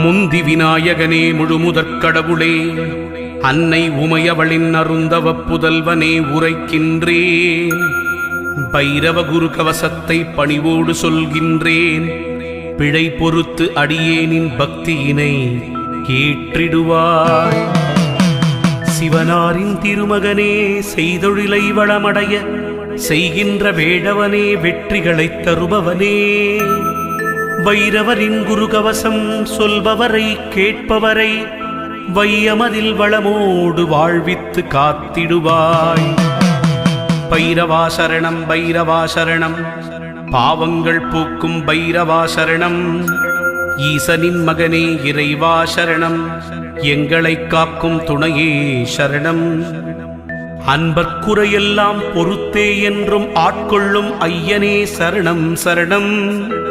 முந்தி விநாயகனே முழுமுதற் கடவுளே, அன்னை உமையவளின் அருந்தவ புதல்வனே உரைக்கின்றேன். பைரவ குரு கவசத்தை பணிவோடு சொல்கின்றேன். பிழை பொறுத்து அடியேனின் பக்தியினை ஏற்றிடுவாய். சிவனாரின் திருமகனே, செய்தொழிலை வளமடைய செய்கின்ற வேடவனே, வெற்றிகளைத் தருபவனே, வைரவரின் குருகவசம் சொல்பவரை கேட்பவரை வையமதில் வளமோடு வாழ்வித்து காத்திடுவாய். பைரவாசரணம் பைரவாசரணம், பாவங்கள் போக்கும் பைரவாசரணம். ஈசனின் மகனே இறைவாசரணம், எங்களை காக்கும் துணையே சரணம். அன்பர்க்குறையெல்லாம் பொறுத்தே என்றும் ஆட்கொள்ளும் ஐயனே சரணம் சரணம்.